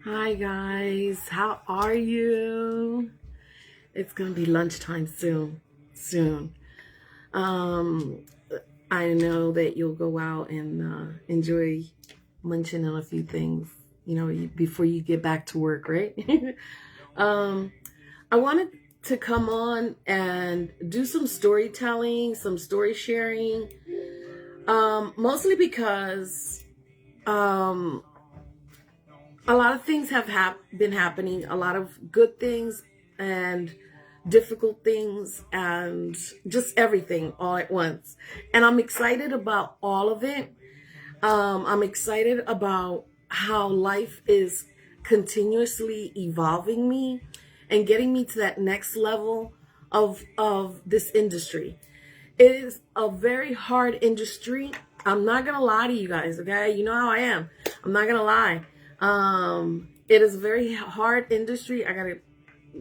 Hi guys, how are you? It's gonna be lunchtime soon. Um, I know that you'll go out and enjoy munching on a few things, before you get back to work, right? um, I wanted to come on and do some storytelling, some story sharing, mostly because um, a lot of things have been happening, a lot of good things and difficult things and just everything all at once. And I'm excited about all of it. I'm excited about how life is continuously evolving me and getting me to that next level of this industry. It is a very hard industry. I'm not gonna lie to you guys, okay? You know how I am. I'm not gonna lie. It is a very hard industry. I gotta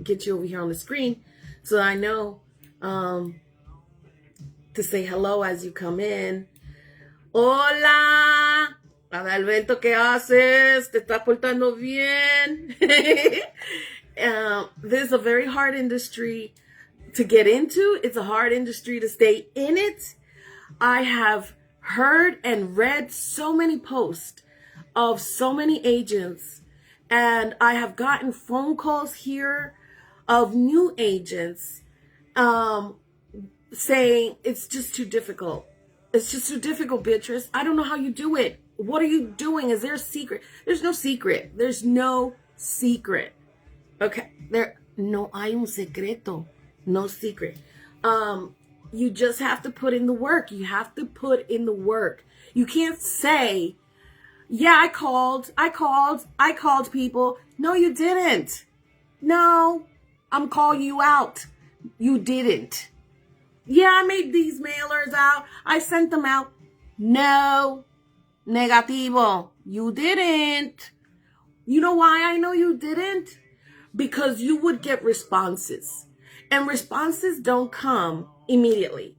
get you over here on the screen so I know to say hello as you come in. Hola, Adalberto, ¿qué haces? ¿Te estás portando bien? This is a very hard industry to get into. It's a hard industry to stay in it. I have heard and read so many posts of so many agents, and I have gotten phone calls here of new agents saying it's just too difficult. It's just too difficult, Beatrice. I don't know how you do it. What are you doing? Is there a secret? There's no secret. There's no secret. Okay. No hay un secreto. No secret. You just have to put in the work. You have to put in the work. You can't say, yeah, I called people. No, you didn't. No, I'm calling you out. You didn't. Yeah, I made these mailers out. I sent them out. No, negativo. You didn't. You know why I know you didn't? Because you would get responses. And responses don't come immediately.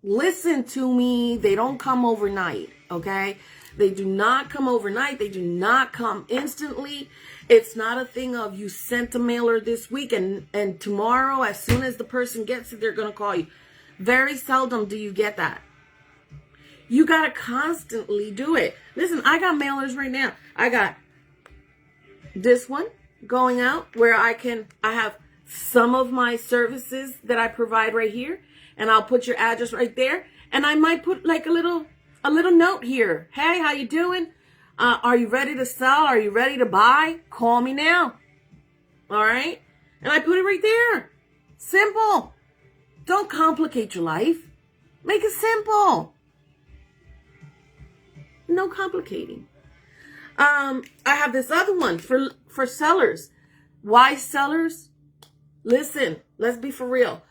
Listen to me. They don't come overnight, okay? They do not come overnight. They do not come instantly. It's not a thing of you sent a mailer this week and tomorrow, as soon as the person gets it, they're going to call you. Very seldom do you get that. You got to constantly do it. Listen, I got mailers right now. I got this one going out where I have some of my services that I provide right here, and I'll put your address right there, and I might put like a little note here. Hey, how you doing? Are you ready to sell? Are you ready to buy? Call me now. All right? And I put it right there. Simple. Don't complicate your life. Make it simple. No complicating. I have this other one for sellers. Why sellers? Listen, let's be for real.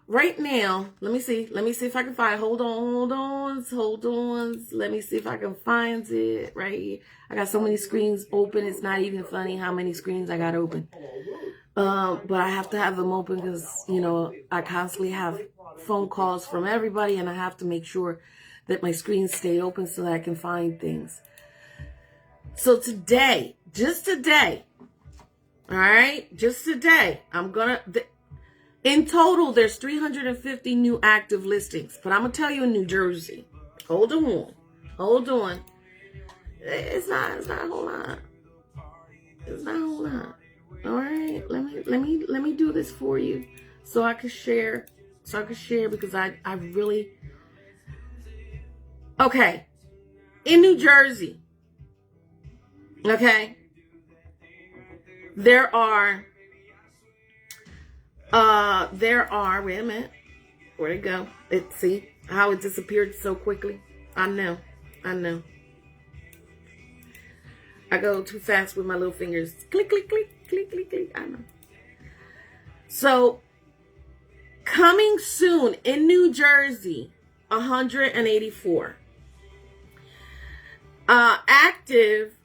Right now, let me see if I can find, hold on. Let me see if I can find it right here. I got so many screens open. It's not even funny how many screens I got open. But I have to have them open because, I constantly have phone calls from everybody, and I have to make sure that my screens stay open so that I can find things. So today, just today, all right, just today, in total, there's 350 new active listings, but I'm going to tell you in New Jersey. Hold on. It's not a whole lot. It's not a whole lot. All right, let me do this for you so I can share because I really, okay, in New Jersey, okay, there are, wait a minute, where'd it go? See how it disappeared so quickly? I know. I go too fast with my little fingers. Click, click, click, click, click, click. I know. So, coming soon in New Jersey, 184. Active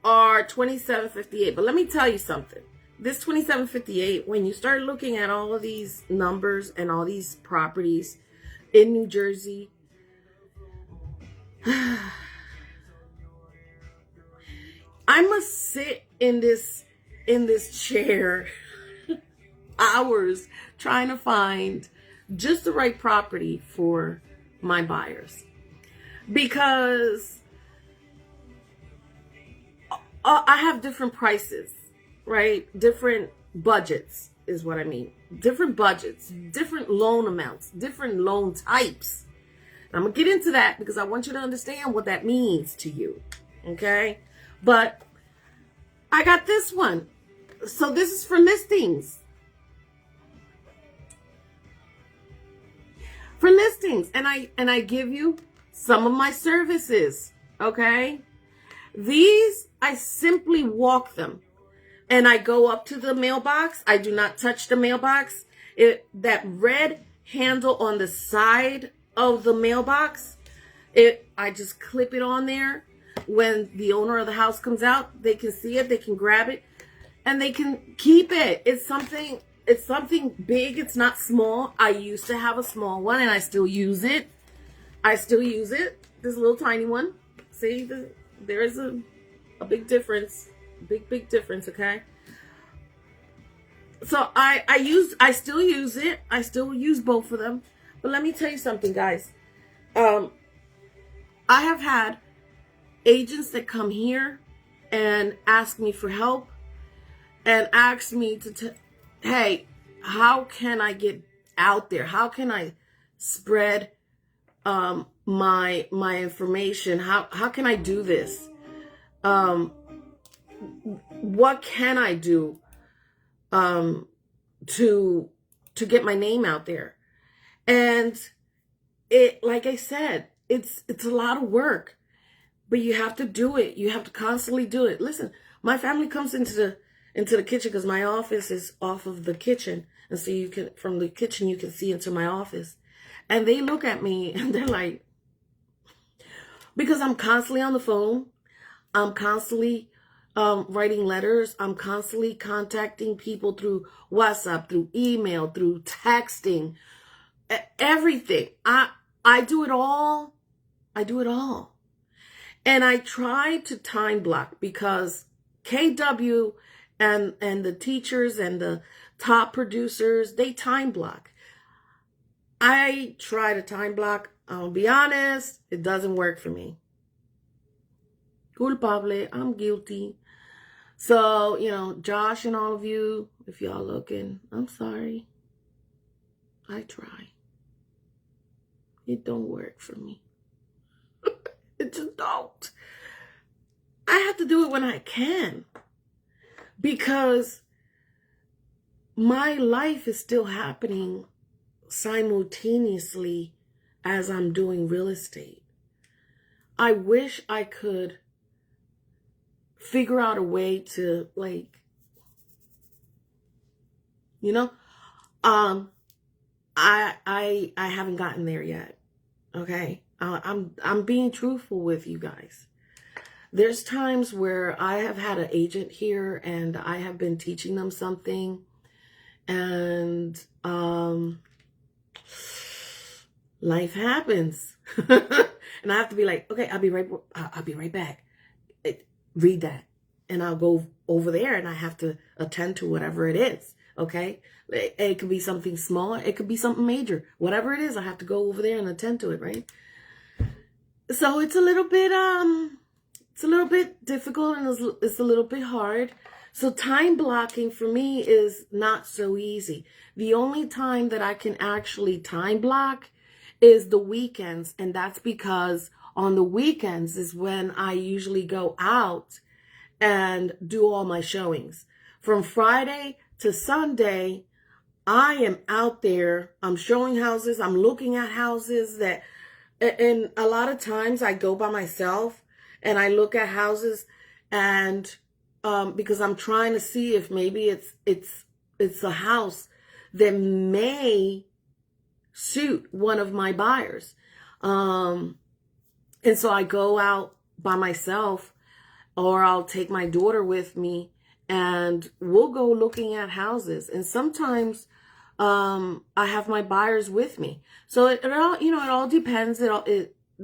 are 2758. But let me tell you something. This 2758, when you start looking at all of these numbers and all these properties in New Jersey, I I must sit in this chair hours trying to find just the right property for my buyers, because I have different prices, right? Different budgets is what I mean. Different budgets, different loan amounts, different loan types. And I'm going to get into that because I want you to understand what that means to you. Okay? But I got this one. So this is for listings. For listings. And I give you some of my services. Okay? These, I simply walk them. And I go up to the mailbox. I do not touch the mailbox. That red handle on the side of the mailbox, I just clip it on there. When the owner of the house comes out, they can see it, they can grab it, and they can keep it. It's something big. It's not small. I used to have a small one, and I still use it. This little tiny one. See, there is a big difference. Big difference, okay? So I still use it. I still use both of them. But let me tell you something, guys. I have had agents that come here and ask me for help and ask me hey, how can I get out there? How can I spread my information? How can I do this? What can I do to get my name out there? And like I said, it's a lot of work, but you have to do it. You have to constantly do it. Listen, my family comes into the kitchen because my office is off of the kitchen. And so from the kitchen, you can see into my office. And they look at me and they're like, because I'm constantly on the phone. I'm constantly writing letters. I'm constantly contacting people through WhatsApp, through email, through texting, everything. I do it all. And I try to time block because KW and the teachers and the top producers, they time block. I try to time block. I'll be honest, it doesn't work for me. Culpable, I'm guilty. So, Josh and all of you, if y'all looking, I'm sorry. I try. It don't work for me. It just don't. I have to do it when I can, because my life is still happening simultaneously as I'm doing real estate. I wish I could figure out a way to I haven't gotten there yet. Okay. I'm being truthful with you guys. There's times where I have had an agent here and I have been teaching them something, and life happens. And I have to be like, okay, I'll be right back. Read that. And I'll go over there and I have to attend to whatever it is. Okay. It could be something small. It could be something major. Whatever it is, I have to go over there and attend to it. Right. So it's a little bit difficult, and it's a little bit hard. So time blocking for me is not so easy. The only time that I can actually time block is the weekends. And that's because on the weekends is when I usually go out and do all my showings. From Friday to Sunday, I am out there. I'm showing houses. I'm looking at houses and a lot of times I go by myself and I look at houses, and because I'm trying to see if maybe it's a house that may suit one of my buyers. And so I go out by myself, or I'll take my daughter with me, and we'll go looking at houses. And sometimes I have my buyers with me. So it all depends.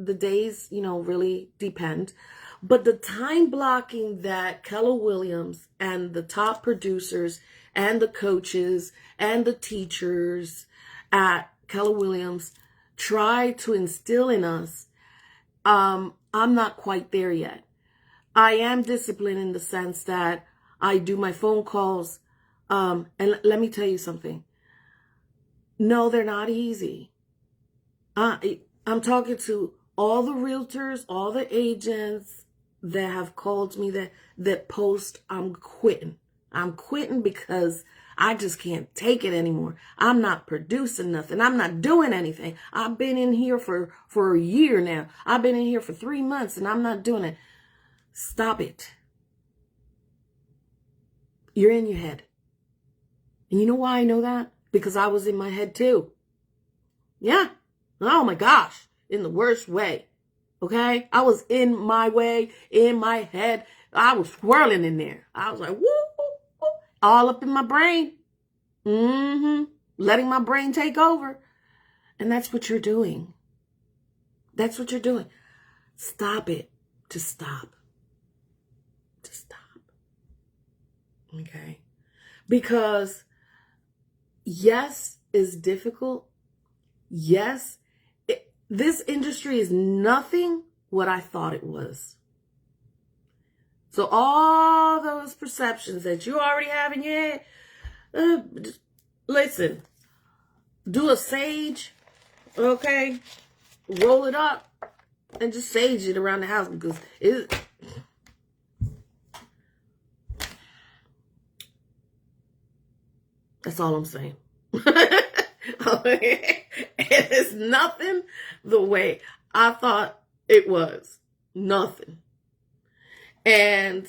the days, really depend. But the time blocking that Keller Williams and the top producers and the coaches and the teachers at Keller Williams try to instill in us, I'm not quite there yet. I am disciplined in the sense that I do my phone calls. And let me tell you something. No, they're not easy. I'm talking to all the realtors, all the agents that have called me that post, I'm quitting. I'm quitting because I just can't take it anymore. I'm not producing nothing. I'm not doing anything. I've been in here for a year now. I've been in here for 3 months and I'm not doing it. Stop it. You're in your head. And you know why I know that? Because I was in my head too. Yeah. Oh my gosh. In the worst way. Okay? I was in my way, in my head. I was swirling in there. I was like, woo, woo, woo, all up in my brain. Letting my brain take over. And that's what you're doing. That's what you're doing. Stop it. Just stop. Just stop. Okay? Because yes, it's difficult. Yes, this industry is nothing what I thought it was. So all those perceptions that you already have in your head, listen, do a sage, okay? Roll it up and just sage it around the house because that's all I'm saying. It is nothing the way I thought it was. Nothing. And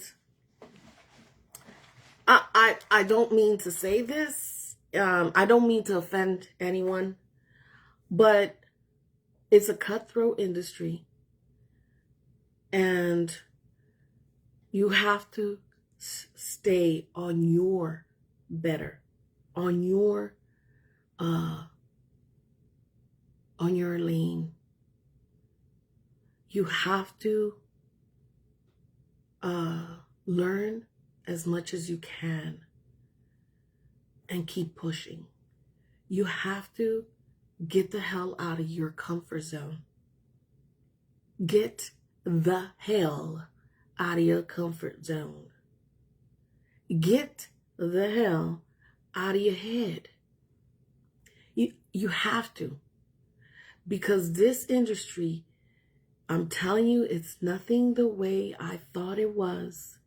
I don't mean to say this. I don't mean to offend anyone. But it's a cutthroat industry. And you have to stay on your better. On your lane. You have to learn as much as you can and keep pushing. You have to get the hell out of your comfort zone. Get the hell out of your comfort zone. Get the hell out of your head. You have to. Because this industry, I'm telling you, it's nothing the way I thought it was.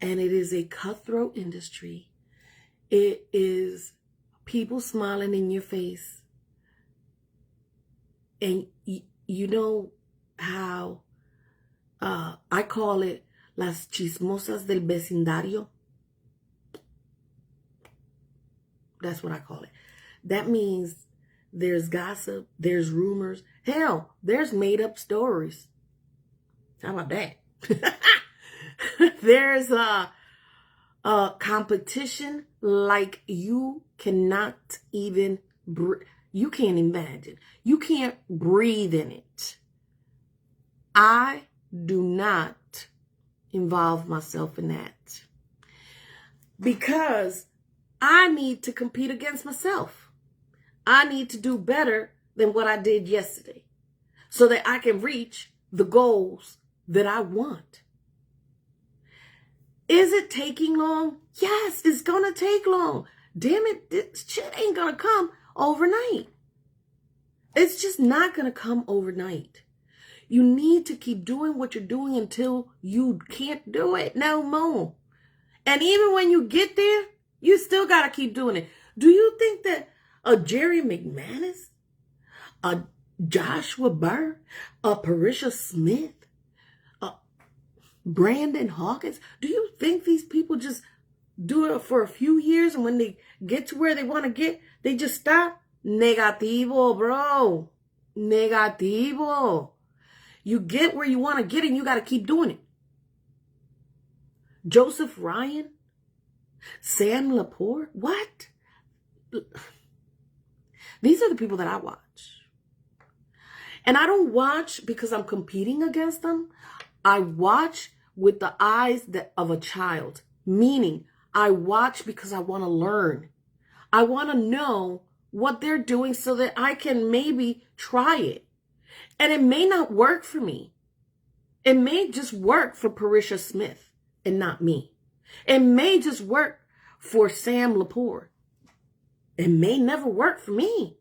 And it is a cutthroat industry. It is people smiling in your face. And you know how I call it las chismosas del vecindario. That's what I call it. That means there's gossip, there's rumors. Hell, there's made up stories. How about that? There's a competition like you cannot even you can't imagine. You can't breathe in it. I do not involve myself in that because I need to compete against myself. I need to do better than what I did yesterday so that I can reach the goals that I want. Is it taking long? Yes, it's going to take long. Damn it, this shit ain't going to come overnight. It's just not going to come overnight. You need to keep doing what you're doing until you can't do it no more. And even when you get there, you still got to keep doing it. Do you think that a Jerry McManus, a Joshua Burr, a Parisha Smith, a Brandon Hawkins, do you think these people just do it for a few years and when they get to where they want to get, they just stop? Negativo, bro. Negativo. You get where you want to get and you got to keep doing it. Joseph Ryan, Sam Laporte, what? These are the people that I watch. And I don't watch because I'm competing against them. I watch with the eyes of a child, meaning I watch because I want to learn. I want to know what they're doing so that I can maybe try it. And it may not work for me. It may just work for Parisha Smith and not me. It may just work for Sam Lepore. It may never work for me,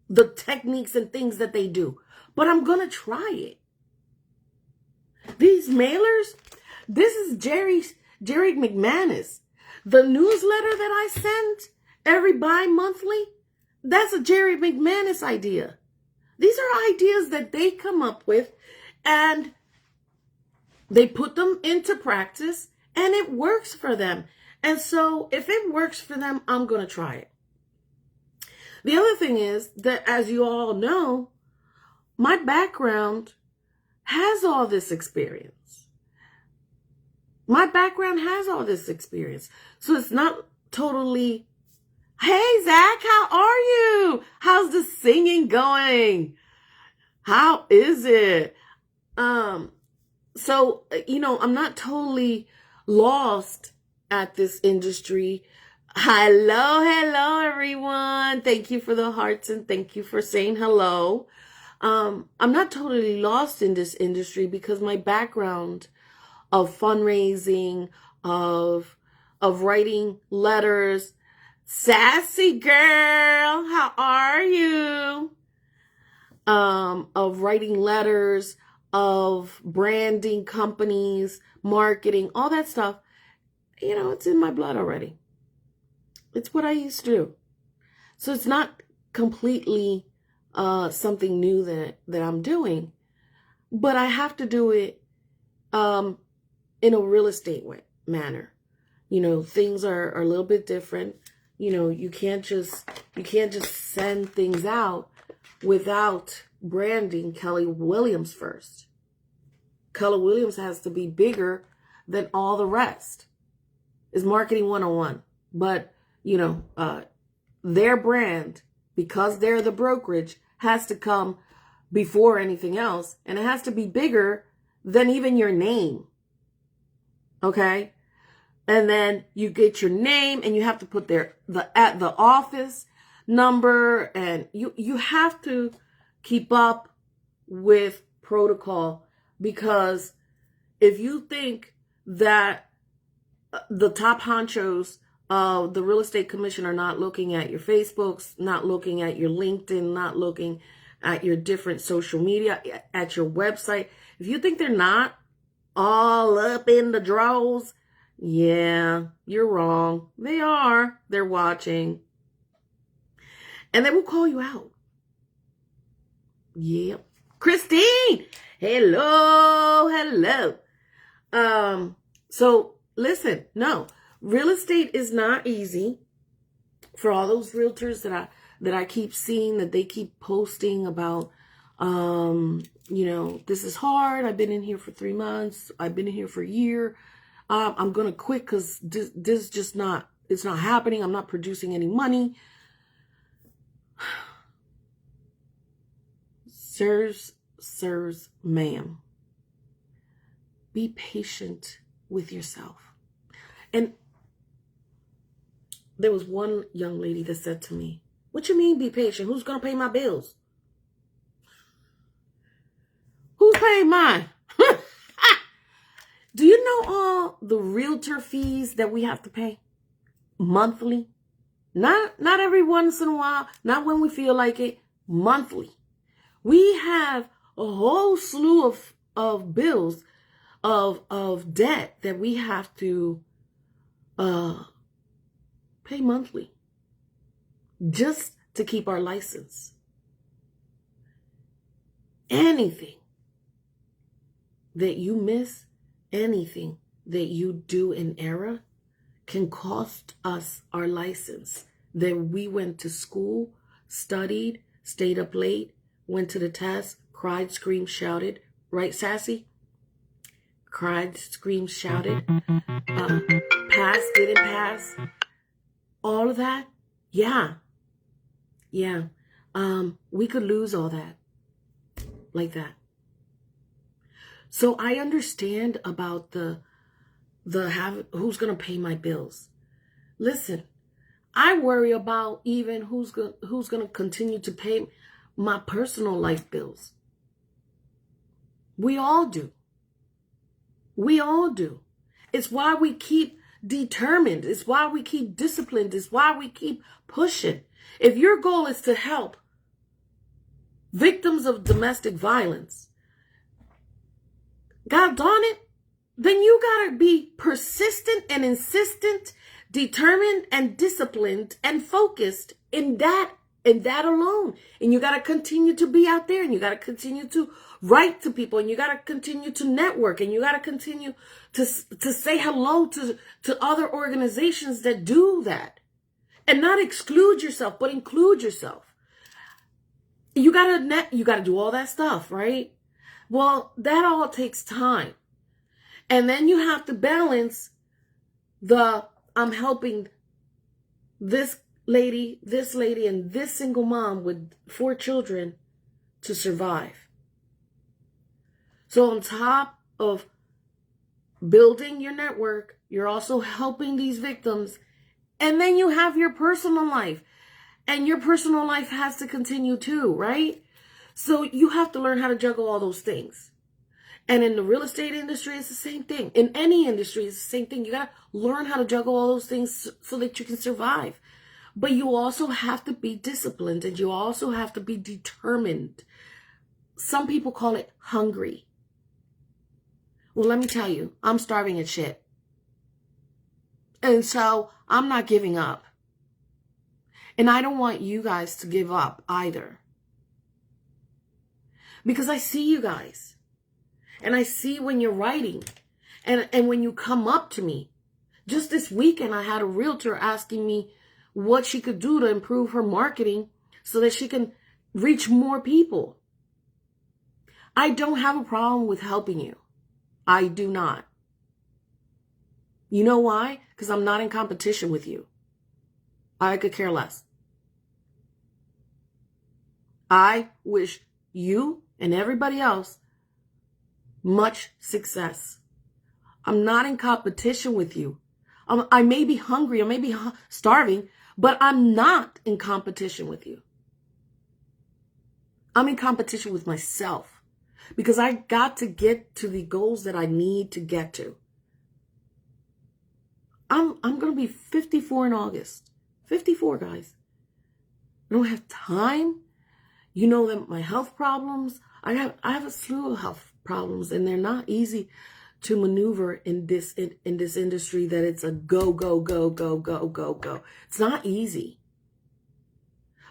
the techniques and things that they do. But I'm going to try it. These mailers, this is Jerry McManus. The newsletter that I send every bi-monthly, that's a Jerry McManus idea. These are ideas that they come up with and they put them into practice and it works for them. And so if it works for them, I'm going to try it. The other thing is that, as you all know, my background has all this experience. My background has all this experience. So it's not totally, hey, Zach, how are you? How's the singing going? How is it? So, I'm not totally lost at this industry. Hello, everyone. Thank you for the hearts and thank you for saying hello. I'm not totally lost in this industry because my background of fundraising, of writing letters, sassy girl, how are you? Of writing letters, of branding companies, marketing, all that stuff, it's in my blood already. It's what I used to do. So it's not completely something new that I'm doing, but I have to do it in a real estate manner. Things are a little bit different. You can't just send things out without branding Kelly Williams first. Kelly Williams has to be bigger than all the rest. It's marketing 101. But, their brand, because they're the brokerage, has to come before anything else. And it has to be bigger than even your name. Okay? And then you get your name and you have to put the office number, and you have to keep up with protocol, because if you think that the top honchos of the real estate commission are not looking at your Facebooks, not looking at your LinkedIn, not looking at your different social media, at your website, if you think they're not all up in the draws, yeah, you're wrong. They are. They're watching. And they will call you out. Yep. Christine! Hello. So listen, no. Real estate is not easy. For all those realtors that I keep seeing, that they keep posting about, this is hard. I've been in here for 3 months. I've been in here for a year. I'm going to quit because this just not, it's not happening. I'm not producing any money. Sirs, ma'am. Be patient with yourself. And there was one young lady that said to me, "What you mean be patient? Who's going to pay my bills? Who's paying mine?" Do you know all the realtor fees that we have to pay monthly? Not every once in a while, not when we feel like it, monthly. We have a whole slew of bills, of debt that we have to pay monthly just to keep our license. Anything that you miss, anything that you do in error can cost us our license that we went to school, studied, stayed up late, went to the test, cried, screamed, shouted. Right, Sassy? Cried, screamed, shouted. Passed, didn't pass. All of that? Yeah. We could lose all that. like that. So I understand about who's going to pay my bills. Listen, I worry about even who's going to continue to pay my personal life bills. We all do. We all do. It's why we keep determined. It's why we keep disciplined. It's why we keep pushing. If your goal is to help victims of domestic violence, God darn it, then you gotta be persistent and insistent, determined and disciplined and focused in that alone. And you gotta continue to be out there, and you gotta continue to write to people, and you gotta continue to network, and you gotta continue to say hello to other organizations that do that, and not exclude yourself, but include yourself. You gotta do all that stuff, right? Well, that all takes time. And then you have to balance I'm helping this lady, and this single mom with 4 children to survive. So on top of building your network, you're also helping these victims. And then you have your personal life. And your personal life has to continue too, right? So you have to learn how to juggle all those things. And in the real estate industry, it's the same thing. In any industry, it's the same thing. You got to learn how to juggle all those things so that you can survive. But you also have to be disciplined, and you also have to be determined. Some people call it hungry. Well, let me tell you, I'm starving at shit. And so I'm not giving up. And I don't want you guys to give up either. Because I see you guys. And I see when you're writing. And when you come up to me. Just this weekend, I had a realtor asking me what she could do to improve her marketing so that she can reach more people. I don't have a problem with helping you. I do not. You know why? Because I'm not in competition with you. I could care less. I wish you and everybody else much success. I'm not in competition with you. I may be hungry, I may be starving, but I'm not in competition with you. I'm in competition with myself because I got to get to the goals that I need to get to. I'm going to be 54 in August. 54, guys. I don't have time. You know that my health problems, I have a slew of health problems, and they're not easy to maneuver in this industry that it's a go, go, go, go, go, go, go. It's not easy.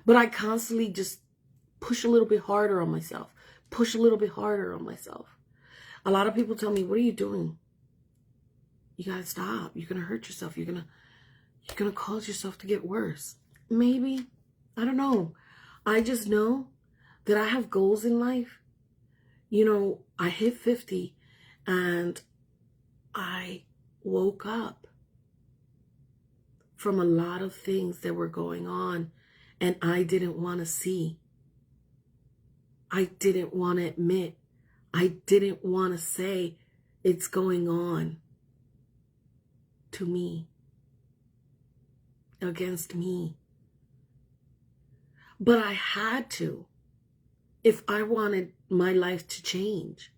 But I constantly just push a little bit harder on myself. Push a little bit harder on myself. A lot of people tell me, what are you doing? You gotta stop. You're gonna hurt yourself. You're gonna cause yourself to get worse. Maybe. I don't know. I just know that I have goals in life. You know, I hit 50 and I woke up from a lot of things that were going on and I didn't want to see. I didn't want to admit. I didn't want to say it's going on to me, against me. But I had to if I wanted my life to change.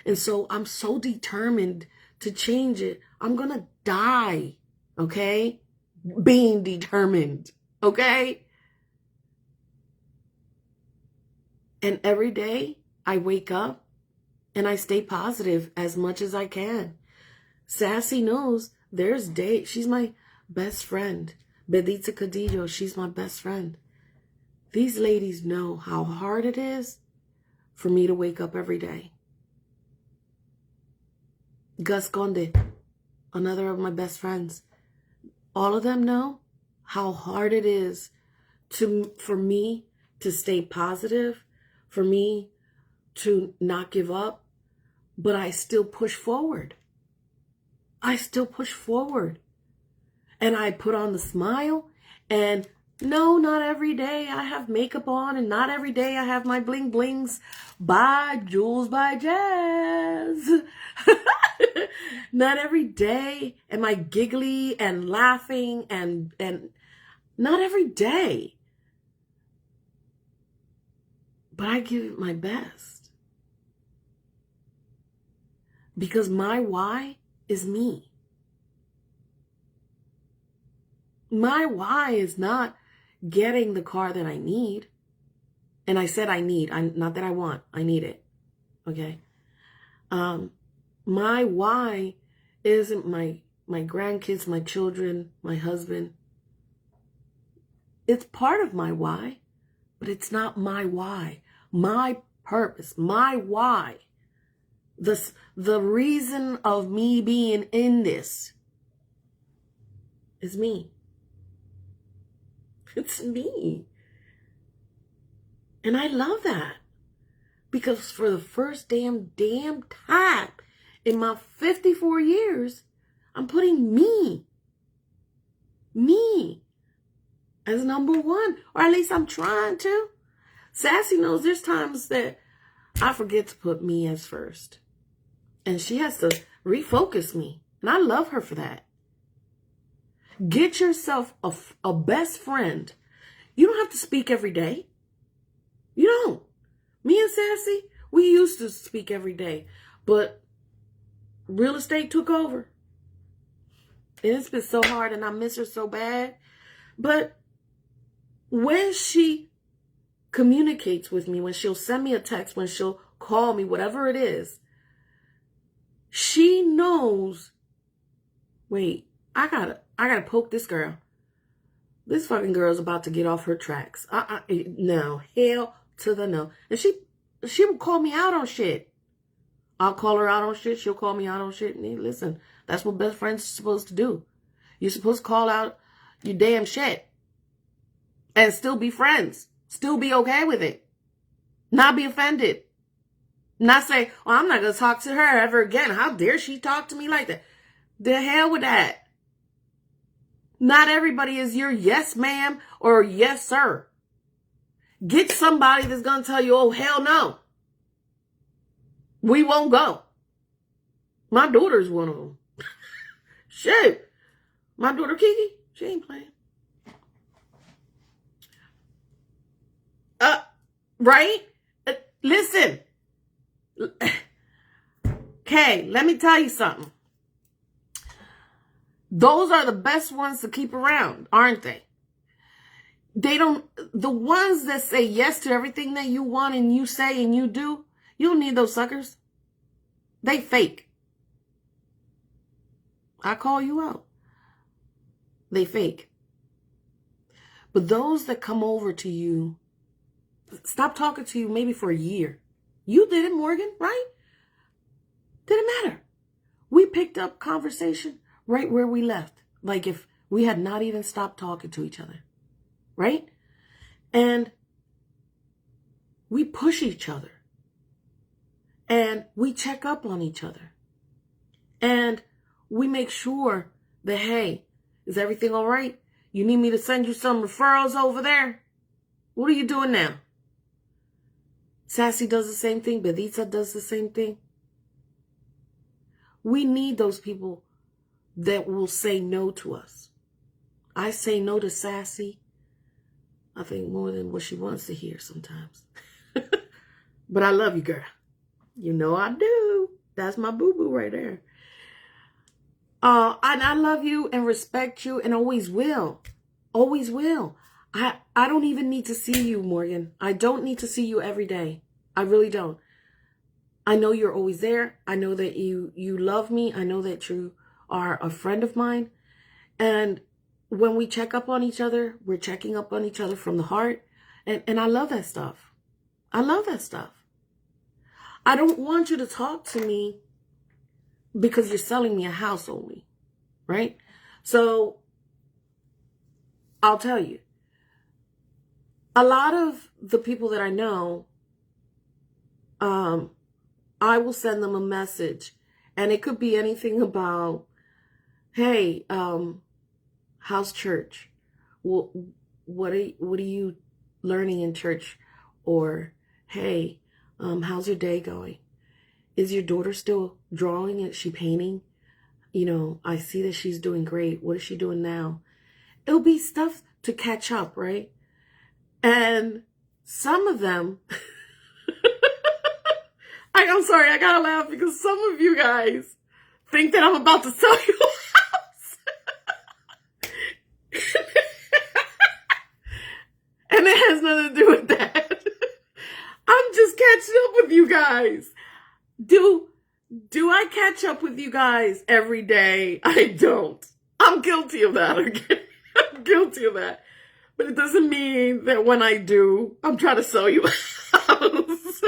And so I'm so determined to change it. I'm going to die, okay? Being determined, okay? And every day I wake up and I stay positive as much as I can. Sassy knows there's days. She's my best friend. Bedita Cadillo, she's my best friend. These ladies know how hard it is for me to wake up every day. Gus Conde, another of my best friends. All of them know how hard it is for me to stay positive, for me to not give up, but I still push forward. I still push forward. And I put on the smile and No, not every day I have makeup on, and not every day I have my bling blings by Jules by Jazz. Not every day am I giggly and laughing and not every day. But I give it my best. Because my why is me. My why is not getting the car that I need. And I said I need, not that I want, I need it. Okay? My why isn't my grandkids, my children, my husband. It's part of my why, but it's not my why. My purpose, my why. The reason of me being in this is me. It's me. And I love that. Because for the first damn time in my 54 years, I'm putting me as number one. Or at least I'm trying to. Sassy knows there's times that I forget to put me as first. And she has to refocus me. And I love her for that. Get yourself a best friend. You don't have to speak every day. You don't. Me and Sassy, we used to speak every day. But real estate took over. And it's been so hard and I miss her so bad. But when she communicates with me, when she'll send me a text, when she'll call me, whatever it is, she knows, wait, I gotta poke this girl. This fucking girl's about to get off her tracks. No, hell to the no. And she will call me out on shit. I'll call her out on shit. She'll call me out on shit. And listen, that's what best friends are supposed to do. You're supposed to call out your damn shit. And still be friends. Still be okay with it. Not be offended. Not say, oh, I'm not going to talk to her ever again. How dare she talk to me like that? The hell with that. Not everybody is your yes ma'am or yes sir. Get somebody that's going to tell you, oh, hell no. We won't go. My daughter's one of them. Shit. My daughter Kiki, she ain't playing. Right? Listen. Okay, let me tell you something. Those are the best ones to keep around, aren't they? The ones that say yes to everything that you want and you say and you do, you don't need those suckers. They fake. I call you out. They fake. But those that come over to you, stop talking to you maybe for a year. You did it, Morgan, right? Didn't matter. We picked up conversation right where we left. Like if we had not even stopped talking to each other. Right? And we push each other. And we check up on each other. And we make sure that, hey, is everything all right? You need me to send you some referrals over there? What are you doing now? Sassy does the same thing. Bedita does the same thing. We need those people that will say no to us. I say no to Sassy, I think, more than what she wants to hear sometimes. But I love you, girl. You know I do. That's my boo-boo right there. And I love you and respect you and always will. Always will. I don't even need to see you, Morgan. I don't need to see you every day. I really don't. I know you're always there. I know that you love me. I know that you are a friend of mine. And when we check up on each other, we're checking up on each other from the heart. And I love that stuff. I love that stuff. I don't want you to talk to me because you're selling me a house only, right? So I'll tell you, a lot of the people that I know, I will send them a message, and it could be anything about, hey, how's church? Well, what are you learning in church? Or, hey, how's your day going? Is your daughter still drawing? Is she painting? I see that she's doing great. What is she doing now? It'll be stuff to catch up, right? And some of them, I'm sorry, I gotta laugh because some of you guys think that I'm about to sell you a house. And it has nothing to do with that. I'm just catching up with you guys. Do I catch up with you guys every day? I don't. I'm guilty of that, okay? I'm guilty of that. But it doesn't mean that when I do, I'm trying to sell you a house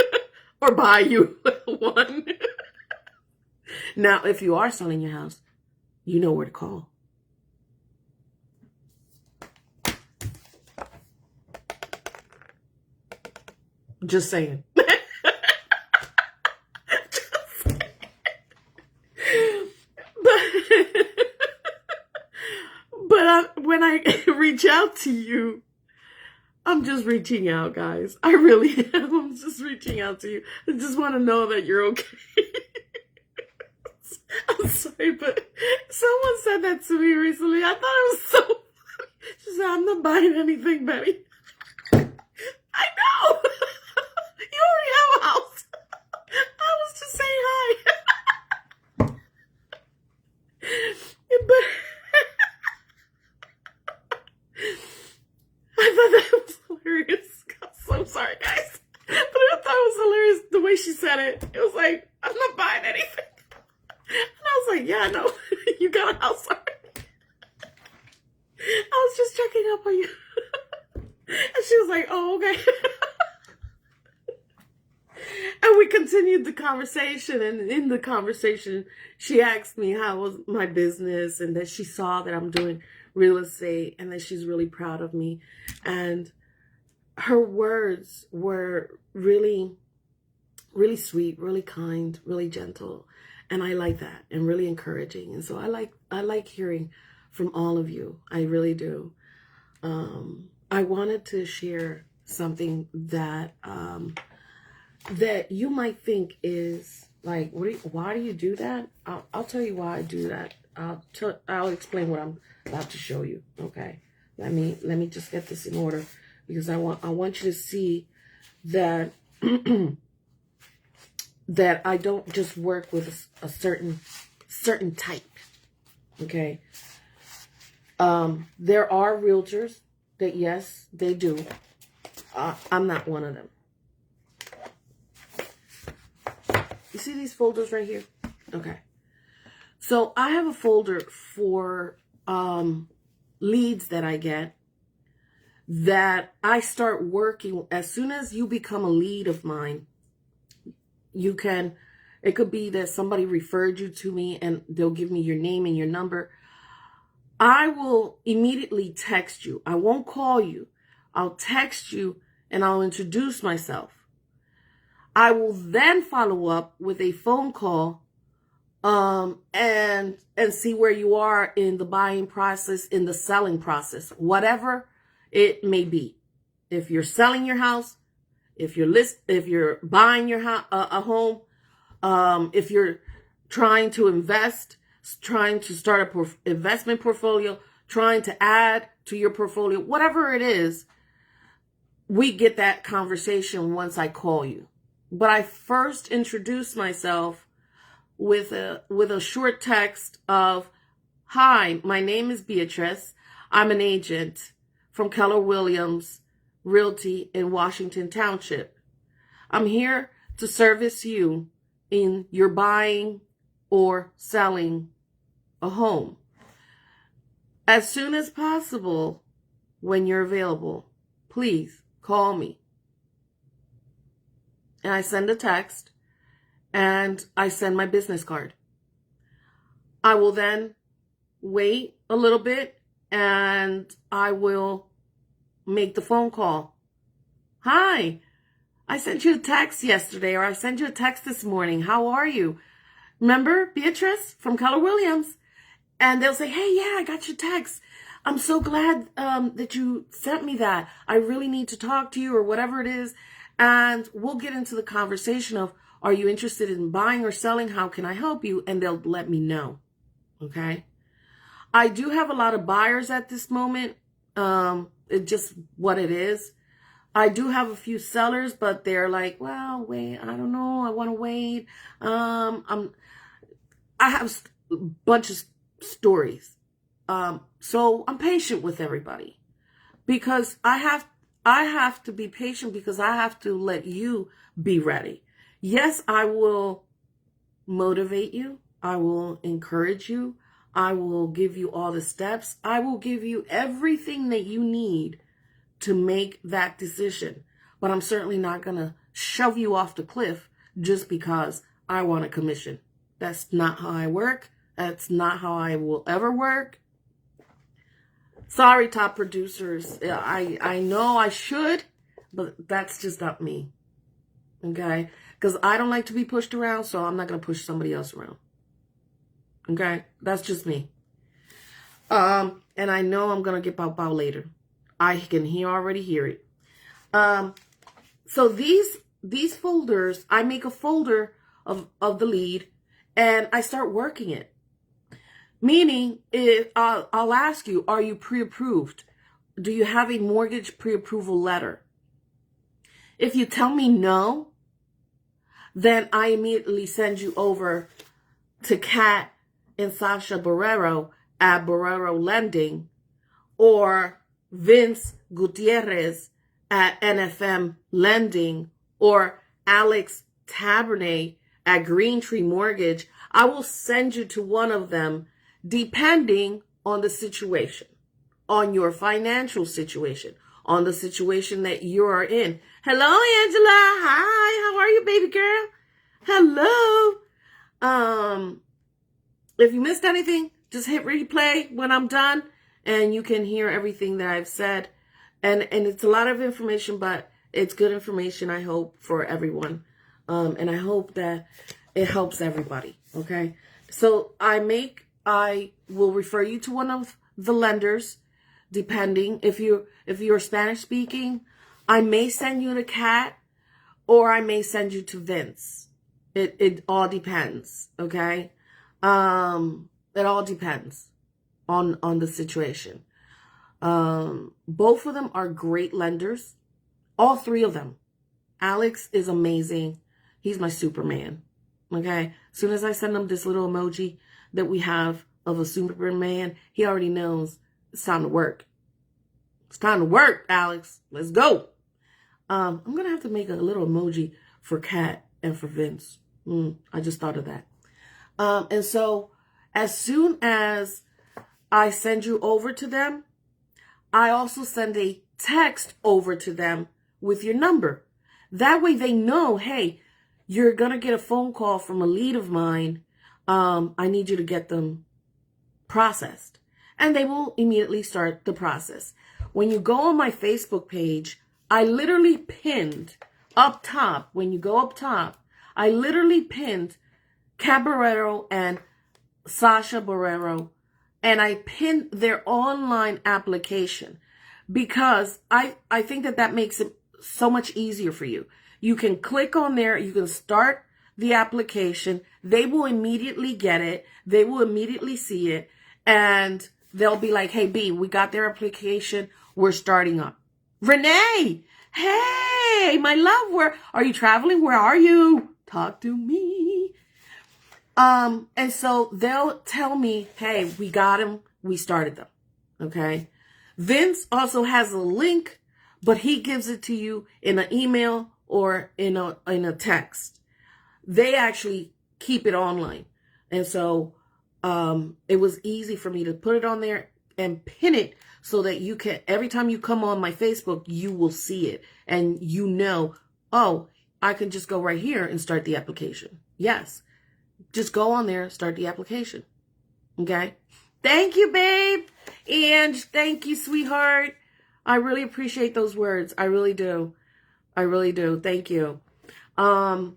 or buy you one. Now, if you are selling your house, you know where to call. Just saying. But when I reach out to you, I'm just reaching out, guys. I really am. I'm just reaching out to you. I just want to know that you're okay. I'm sorry, but someone said that to me recently. I thought it was so funny. She said, I'm not buying anything, Betty. I know. You already have a house. I was just saying hi. But I thought that was hilarious. I'm so sorry, guys. But I thought it was hilarious the way she said it. It was like, I'm not buying anything. And I was like, yeah, I know. You got a house already. I was just checking up on you. And she was like, oh, okay. And we continued the conversation. And in the conversation, she asked me how was my business and that she saw that I'm doing real estate and that she's really proud of me. And her words were really, really sweet, really kind, really gentle. And I like that, and really encouraging. And so I like hearing from all of you. I really do. I wanted to share something that that you might think is like, why do you do that? I'll tell you why I do that. I'll explain what I'm about to show you. Okay, let me just get this in order because I want you to see that that I don't just work with a certain type. Okay. There are realtors that, yes, they do. I'm not one of them. You see these folders right here? Okay. So I have a folder for leads that I get that I start working. As soon as you become a lead of mine, it could be that somebody referred you to me and they'll give me your name and your number. I will immediately text you. I won't call you. I'll text you and I'll introduce myself. I will then follow up with a phone call and see where you are in the buying process, in the selling process, whatever it may be. If you're selling your house, if you're buying your a home, if you're trying to invest, trying to start a investment portfolio, trying to add to your portfolio, whatever it is, we get that conversation once I call you. But I first introduce myself with a short text of, hi, my name is Beatrice. I'm an agent from Keller Williams Realty in Washington Township. I'm here to service you in your buying or selling a home. As soon as possible, when you're available, please call me. And I send a text and I send my business card. I will then wait a little bit and I will make the phone call. Hi, I sent you a text yesterday, or I sent you a text this morning. How are you? Remember Beatrice from Keller Williams? And they'll say, hey, yeah, I got your text. I'm so glad that you sent me that. I really need to talk to you or whatever it is. And we'll get into the conversation of, are you interested in buying or selling? How can I help you? And they'll let me know. Okay. I do have a lot of buyers at this moment. It's just what it is. I do have a few sellers, but they're like, well, wait, I don't know. I want to wait. I have a bunch of stories. So I'm patient with everybody because I have to be patient because I have to let you be ready. Yes, I will motivate you. I will encourage you. I will give you all the steps. I will give you everything that you need to make that decision. But I'm certainly not going to shove you off the cliff just because I want a commission. That's not how I work. That's not how I will ever work. Sorry, top producers. I know I should, but that's just not me. Okay? Because I don't like to be pushed around, so I'm not going to push somebody else around. Okay? That's just me. And I know I'm going to get bow later. I can already hear it. So these folders, I make a folder of the lead and I start working it. Meaning, I'll ask you, are you pre-approved? Do you have a mortgage pre-approval letter? If you tell me no, then I immediately send you over to Kat and Sasha Barrero at Barrero Lending or Vince Gutierrez at NFM Lending or Alex Tabernet at Green Tree Mortgage. I will send you to one of them depending on the situation, on your financial situation, on the situation that you are in. Hello, Angela. Hi, how are you, baby girl? Hello. If you missed anything, just hit replay when I'm done and you can hear everything that I've said. And it's a lot of information, but it's good information, I hope, for everyone. And I hope that it helps everybody. Okay. So I will refer you to one of the lenders, depending if you're Spanish speaking. I may send you to Kat or I may send you to Vince. It all depends. Okay. It all depends on the situation. Both of them are great lenders. All three of them. Alex is amazing. He's my Superman. Okay. As soon as I send him this little emoji that we have of a Superman, he already knows it's time to work. It's time to work, Alex. Let's go. I'm going to have to make a little emoji for Kat and for Vince. I just thought of that. And so as soon as I send you over to them, I also send a text over to them with your number. That way they know, hey, you're going to get a phone call from a lead of mine. I need you to get them processed. And they will immediately start the process. When you go on my Facebook page, I literally pinned up top, when you go up top, I literally pinned Kat Barrero and Sasha Barrero, and I pinned their online application because I think that makes it so much easier for you. You can click on there, you can start the application, they will immediately get it, they will immediately see it, and they'll be like, hey, B, we got their application, we're starting up. Renee, hey, my love, where are you traveling? Where are you? Talk to me. And so they'll tell me, hey, we got them, we started them. Okay. Vince also has a link, but he gives it to you in an email or in a text. They actually keep it online. And so it was easy for me to put it on there and pin it so that you can, every time you come on my Facebook, you will see it. And you know, oh, I can just go right here and start the application. Yes. Just go on there, start the application. Okay? Thank you, babe. And thank you, sweetheart. I really appreciate those words. I really do. I really do. Thank you. And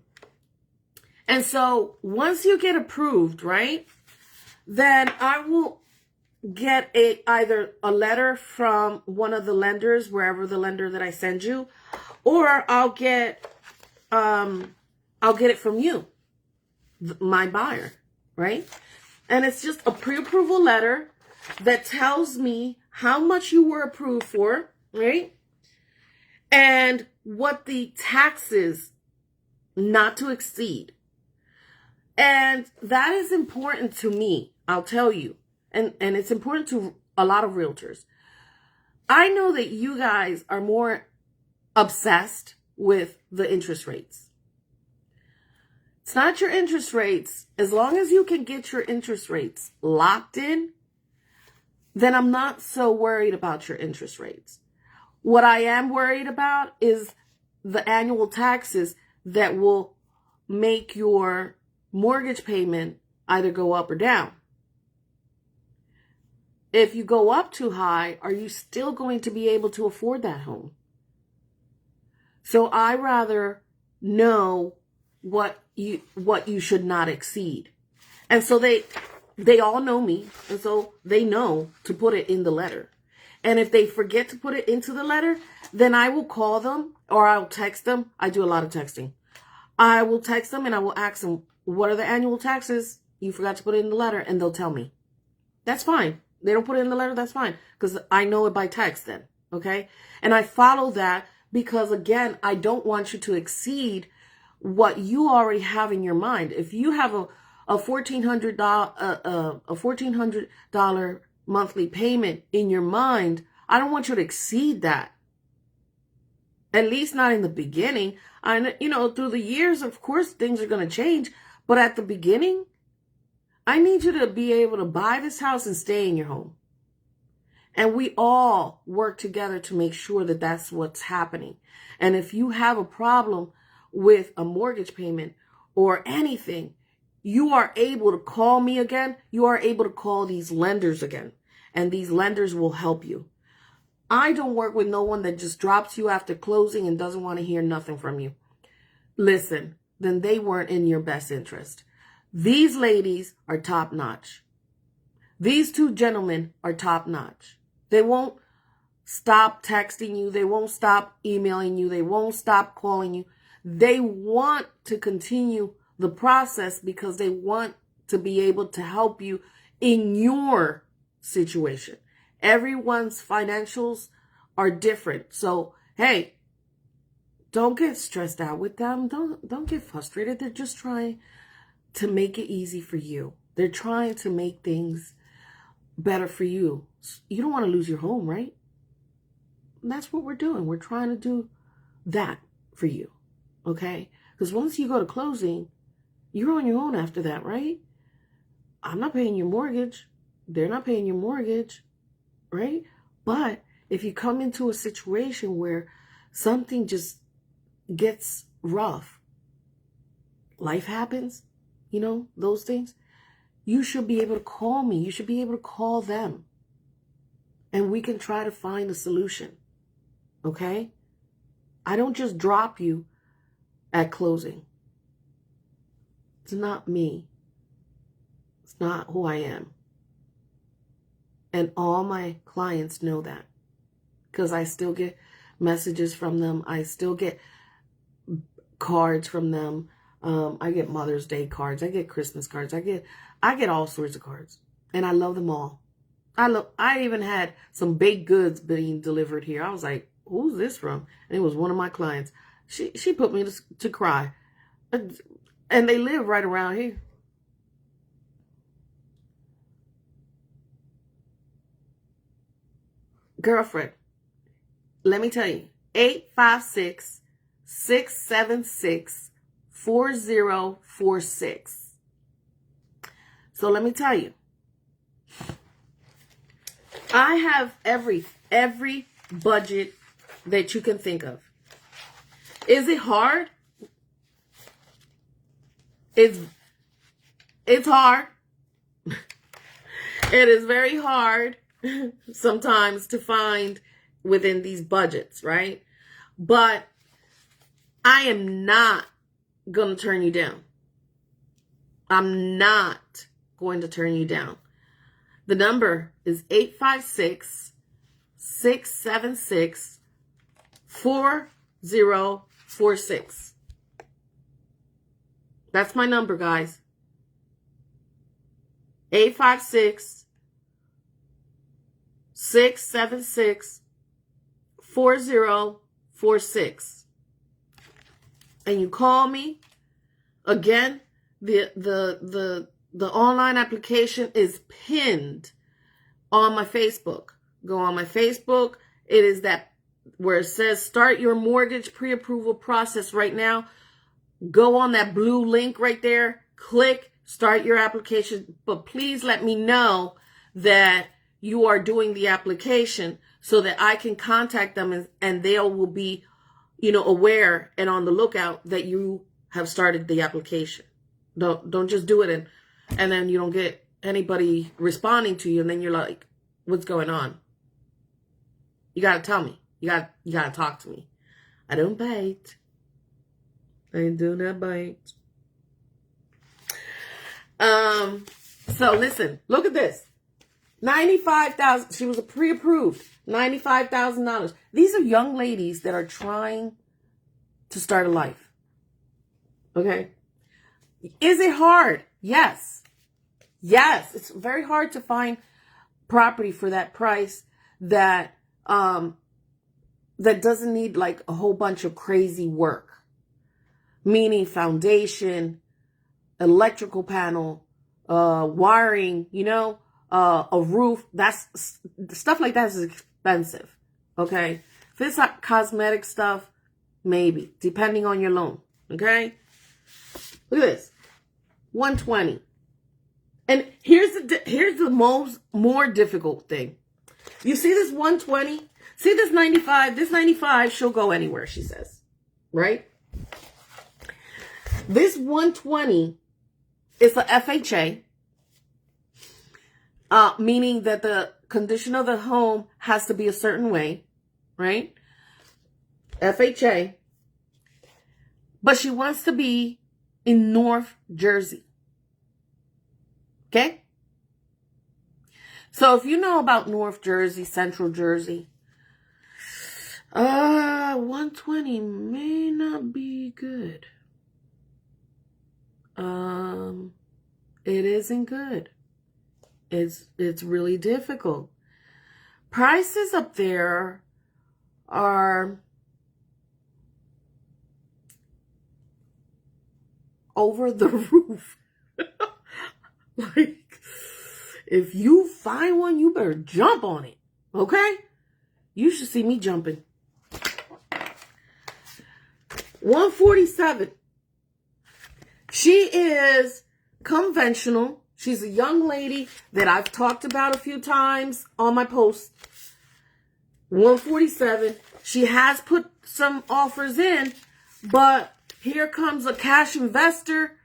so once you get approved, right, then I will get either a letter from one of the lenders, wherever the lender that I send you, or I'll get it from you, my buyer, right? And it's just a pre-approval letter that tells me how much you were approved for, right? And what the taxes not to exceed. And that is important to me, I'll tell you. And it's important to a lot of realtors. I know that you guys are more obsessed with the interest rates. It's not your interest rates. As long as you can get your interest rates locked in, then I'm not so worried about your interest rates. What I am worried about is the annual taxes that will make your mortgage payment either go up or down. If you go up too high, are you still going to be able to afford that home? So I rather know what you should not exceed. And so they all know me, and so they know to put it in the letter. And if they forget to put it into the letter, then I will call them or I'll text them. I do a lot of texting. I will text them and I will ask them, what are the annual taxes? You forgot to put it in the letter, and they'll tell me. That's fine. They don't put it in the letter, that's fine, because I know it by text then, okay? And I follow that because, again, I don't want you to exceed what you already have in your mind. If you have a $1,400 monthly payment in your mind, I don't want you to exceed that. At least not in the beginning. Through the years, of course, things are going to change. But at the beginning, I need you to be able to buy this house and stay in your home. And we all work together to make sure that that's what's happening. And if you have a problem with a mortgage payment or anything, you are able to call me again. You are able to call these lenders again. And these lenders will help you. I don't work with no one that just drops you after closing and doesn't want to hear nothing from you. Listen, then they weren't in your best interest. These ladies are top notch. These two gentlemen are top notch. They won't stop texting you. They won't stop emailing you. They won't stop calling you. They want to continue the process because they want to be able to help you in your situation. Everyone's financials are different. So, hey, don't get stressed out with them. Don't get frustrated. They're just trying to make it easy for you. They're trying to make things better for you. You don't want to lose your home, right? And that's what we're doing. We're trying to do that for you, okay? Because once you go to closing, you're on your own after that, right? I'm not paying your mortgage. They're not paying your mortgage, right? But if you come into a situation where something just gets rough, life happens, those things, you should be able to call me. You should be able to call them. And we can try to find a solution. Okay? I don't just drop you at closing. It's not me. It's not who I am. And all my clients know that. Because I still get messages from them. I still get cards from them. I get Mother's Day cards. I get Christmas cards. I get all sorts of cards. And I love them all. I even had some baked goods being delivered here. I was like, who's this from? And it was one of my clients. She put me to cry. And they live right around here. Girlfriend, let me tell you, 856-676-4046. So let me tell you, I have every budget that you can think of. Is it hard? It's hard. It is very hard sometimes to find within these budgets, right? But I am not going to turn you down. I'm not going to turn you down. The number is 856-676-4046. That's my number, guys. 856-676-4046. And you call me. Again, the online application is pinned on my Facebook. Go on my Facebook. It is that where it says start your mortgage pre-approval process right now. Go on that blue link right there. Click start your application. But please let me know that you are doing the application so that I can contact them and they will be, aware and on the lookout that you have started the application. Don't just do it and then you don't get anybody responding to you and then you're like, what's going on? You gotta tell me. You gotta talk to me. I don't bite. I do not bite. So listen, look at this. $95,000. She was pre-approved. $95,000. These are young ladies that are trying to start a life. Okay. Is it hard? Yes. Yes. It's very hard to find property for that price that doesn't need like a whole bunch of crazy work. Meaning foundation, electrical panel, wiring, a roof. That's stuff like that is expensive. Okay. If it's like cosmetic stuff, maybe, depending on your loan. Okay. Look at this. 120. And here's the more difficult thing. You see this 120? See this 95? This 95, she'll go anywhere, she says. Right? This 120 is a FHA, meaning that the condition of the home has to be a certain way, right? FHA. But she wants to be in North Jersey. Okay? So if you know about North Jersey, Central Jersey, 120 may not be good. It isn't good. It's really difficult. Prices up there are over the roof. Like, if you find one, you better jump on it. Okay? You should see me jumping. 147. She is conventional. She's a young lady that I've talked about a few times on my posts. 147. She has put some offers in, but here comes a cash investor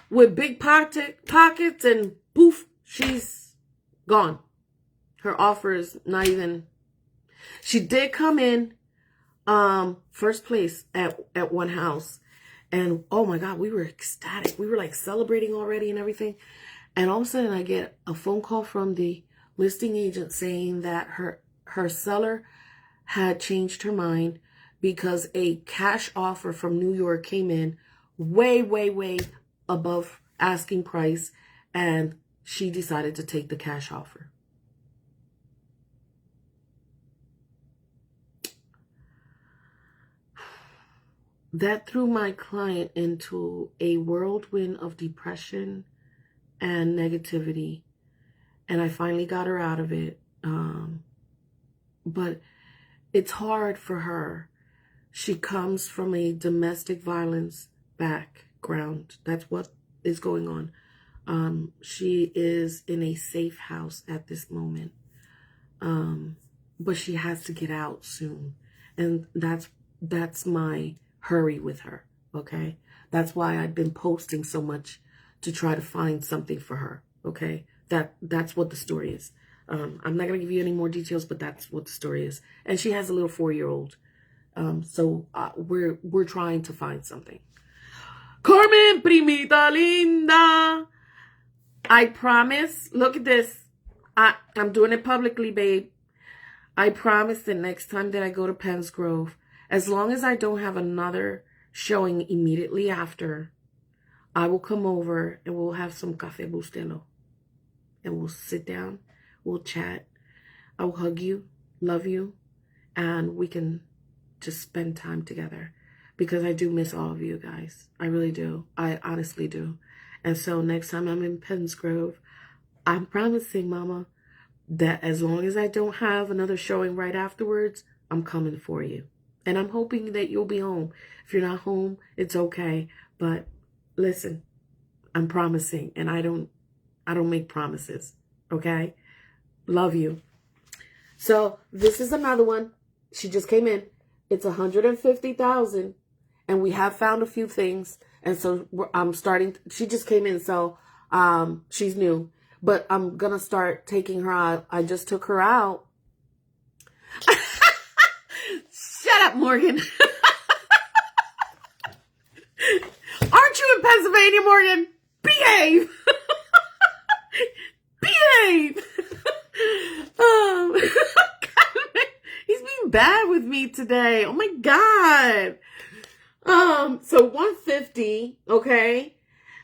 with big pockets and poof, she's gone. Her offer is not even. She did come in first place at one house. And oh my God, we were ecstatic. We were like celebrating already and everything. And all of a sudden I get a phone call from the listing agent saying that her seller had changed her mind because a cash offer from New York came in way, way, way above asking price. And she decided to take the cash offer. That threw my client into a whirlwind of depression and negativity. And I finally got her out of it. But it's hard for her. She comes from a domestic violence background. That's what is going on. She is in a safe house at this moment. But she has to get out soon. And that's my hurry with her, okay? That's why I've been posting so much to try to find something for her, okay? That's what the story is. I'm not going to give you any more details, but that's what the story is. And she has a little 4-year-old. So we're trying to find something. Carmen, primita linda. I promise, look at this. I'm doing it publicly, babe. I promise the next time that I go to Penns Grove, as long as I don't have another showing immediately after, I will come over and we'll have some Café Bustelo. And we'll sit down, we'll chat, I'll hug you, love you, and we can just spend time together. Because I do miss all of you guys. I really do. I honestly do. And so next time I'm in Penns Grove, I'm promising, Mama, that as long as I don't have another showing right afterwards, I'm coming for you. And I'm hoping that you'll be home. If you're not home, it's okay. But listen, I'm promising, and I don't make promises. Okay? Love you. So this is another one. She just came in. It's $150,000, and we have found a few things. And so I'm starting. She just came in, so she's new. But I'm gonna start taking her out. I just took her out. Shut up, Morgan. Aren't you in Pennsylvania, Morgan? Behave. Behave. He's being bad with me today. Oh my God. So 150, okay.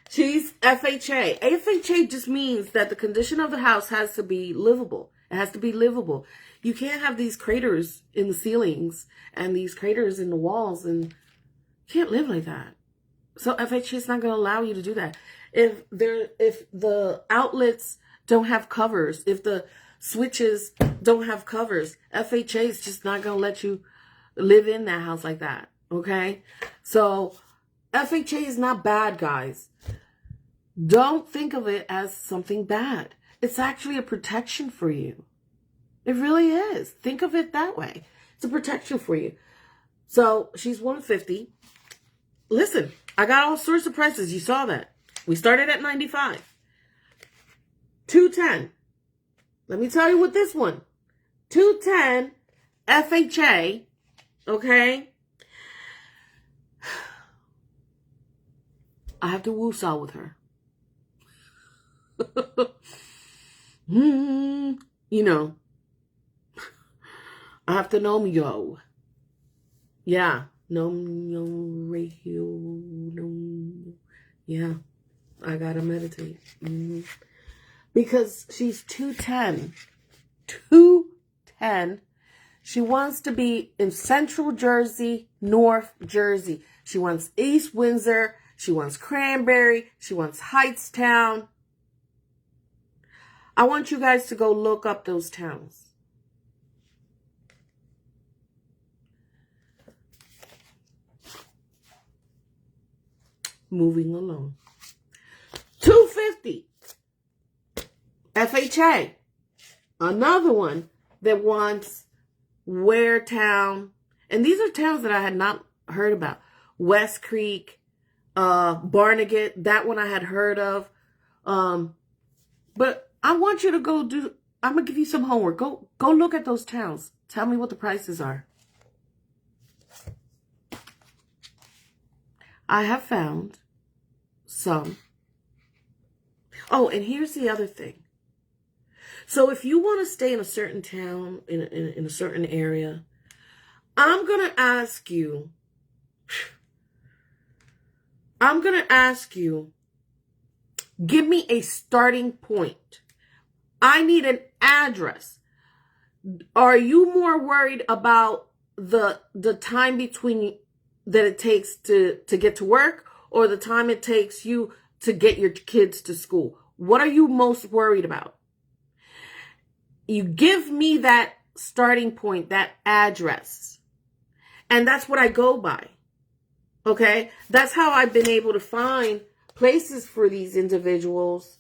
She's FHA. FHA just means that the condition of the house has to be livable. It has to be livable. You can't have these craters in the ceilings and these craters in the walls, and you can't live like that. So FHA is not going to allow you to do that. If the outlets don't have covers, if the switches don't have covers, FHA is just not going to let you live in that house like that. Okay? So FHA is not bad, guys. Don't think of it as something bad. It's actually a protection for you. It really is. Think of it that way. It's a protection for you. So she's 150. Listen, I got all sorts of prices. You saw that. We started at 95. 210. Let me tell you what this one. 210 FHA. Okay. I have to woo-saw with her. You know. I have to know yo. Yeah. No ratio. No. Yeah. I gotta meditate. Because she's 210. 210. She wants to be in Central Jersey, North Jersey. She wants East Windsor. She wants Cranberry. She wants Heightstown. I want you guys to go look up those towns. Moving along. 250. FHA. Another one that wants Ware Town. And these are towns that I had not heard about. West Creek, Barnegat. That one I had heard of. But I want you to go do, I'm going to give you some homework. Go look at those towns. Tell me what the prices are. I have found some. Oh, and here's the other thing. So if you want to stay in a certain town, in a certain area, I'm going to ask you, give me a starting point. I need an address. Are you more worried about the time between that it takes to get to work, or the time it takes you to get your kids to school? What are you most worried about? You give me that starting point, that address. And that's what I go by. Okay? That's how I've been able to find places for these individuals,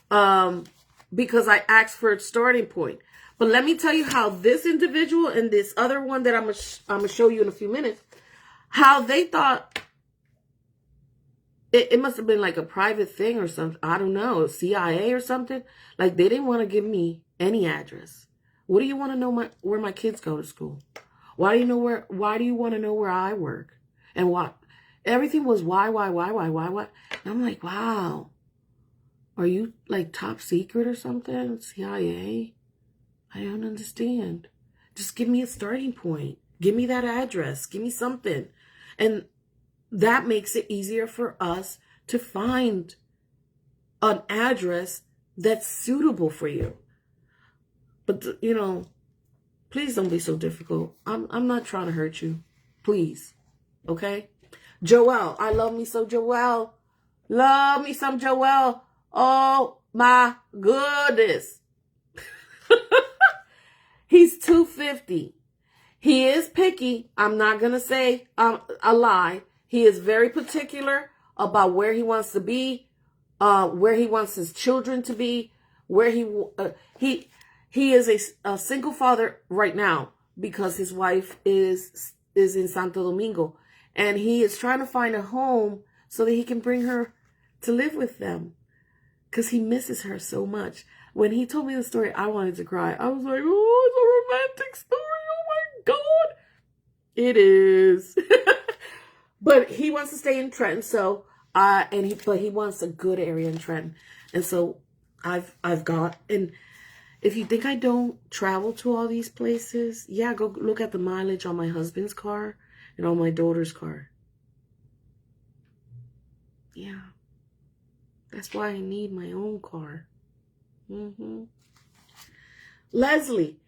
because I asked for a starting point. But let me tell you how this individual and this other one that I'm gonna show you in a few minutes, how they thought it must have been like a private thing or something. I don't know, CIA or something. Like, they didn't want to give me any address. What do you want to know where my kids go to school? Why do you want to know where I work? And what? Everything was why? And I'm like, wow. Are you like top secret or something? CIA? I don't understand. Just give me a starting point. Give me that address. Give me something. And that makes it easier for us to find an address that's suitable for you. But, please don't be so difficult. I'm not trying to hurt you. Please. Okay? Joel. I love me so Joel. Love me some Joel. Oh my goodness. He's 250. He is picky. I'm not going to say a lie. He is very particular about where he wants to be, where he wants his children to be, where he is a single father right now because his wife is in Santo Domingo, and he is trying to find a home so that he can bring her to live with them because he misses her so much. When he told me the story, I wanted to cry. I was like, oh, it's a romantic story. Oh my God. It is. But he wants to stay in Trenton, so but he wants a good area in Trenton. And so I've got, and if you think I don't travel to all these places, yeah, go look at the mileage on my husband's car and on my daughter's car. Yeah. That's why I need my own car. Leslie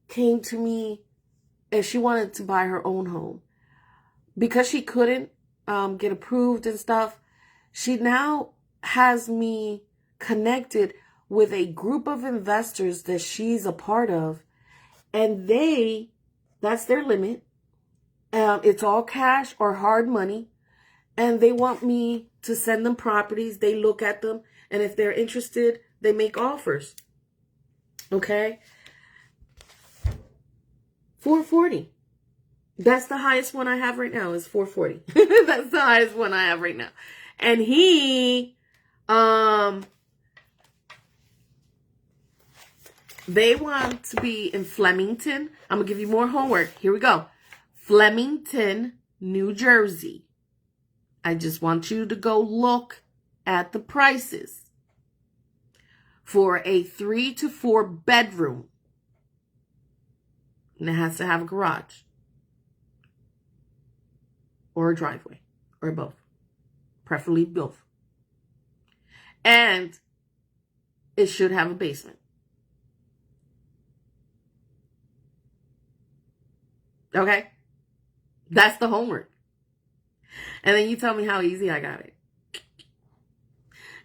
came to me and she wanted to buy her own home. Because she couldn't get approved and stuff, she now has me connected with a group of investors that she's a part of. And that's their limit. It's all cash or hard money. And they want me to send them properties. They look at them. And if they're interested, they make offers. Okay? $440. That's the highest one I have right now is $440. That's the highest one I have right now. And they want to be in Flemington. I'm going to give you more homework. Here we go. Flemington, New Jersey. I just want you to go look at the prices for a 3 to 4 bedroom. And it has to have a garage. Or a driveway. Or both. Preferably both. And it should have a basement. Okay? That's the homework. And then you tell me how easy I got it.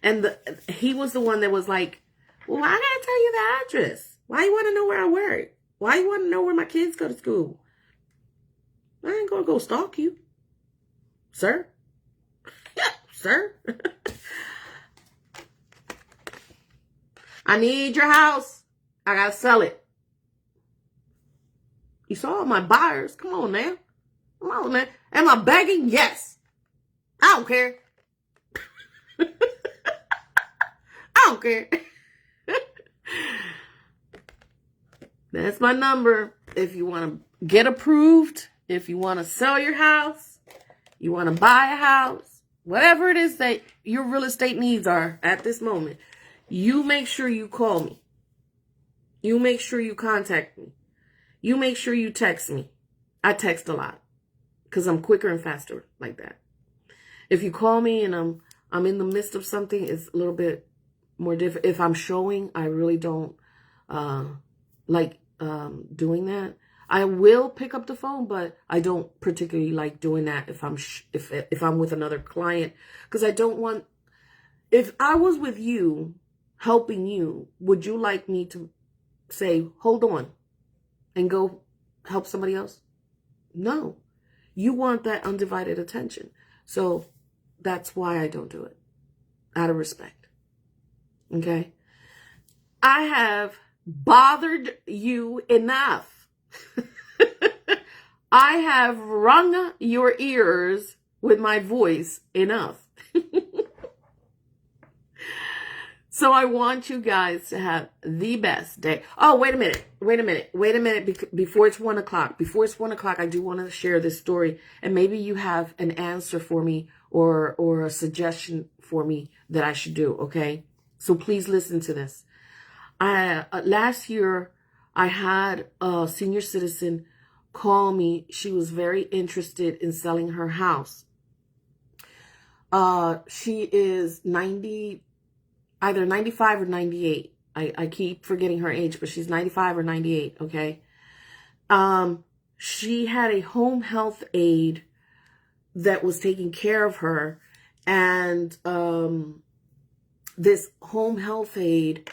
And he was the one that was like, well, I gotta tell you the address. Why you want to know where I work? Why you want to know where my kids go to school? I ain't gonna go stalk you. Sir? Yeah, sir. I need your house. I gotta sell it. You saw all my buyers. Come on now. Come on now. Am I begging? Yes. I don't care. I don't care. That's my number. If you want to get approved, if you want to sell your house, you want to buy a house, whatever it is that your real estate needs are at this moment, you make sure you call me. You make sure you contact me. You make sure you text me. I text a lot because I'm quicker and faster like that. If you call me and I'm in the midst of something, it's a little bit more different. If I'm showing, I really don't like doing that. I will pick up the phone, but I don't particularly like doing that if I'm with another client, because I don't want. If I was with you, helping you, would you like me to say, hold on, and go help somebody else? No. You want that undivided attention. So that's why I don't do it. Out of respect. Okay? I have bothered you enough. I have wrung your ears with my voice enough. So I want you guys to have the best day. Oh, wait a minute. Before it's 1 o'clock, I do want to share this story. And maybe you have an answer for me, or a suggestion for me that I should do, okay? So please listen to this. Last year, I had a senior citizen call me. She was very interested in selling her house. She is 90, either 95 or 98. I keep forgetting her age, but she's 95 or 98, okay? She had a home health aide that was taking care of her, and this home health aide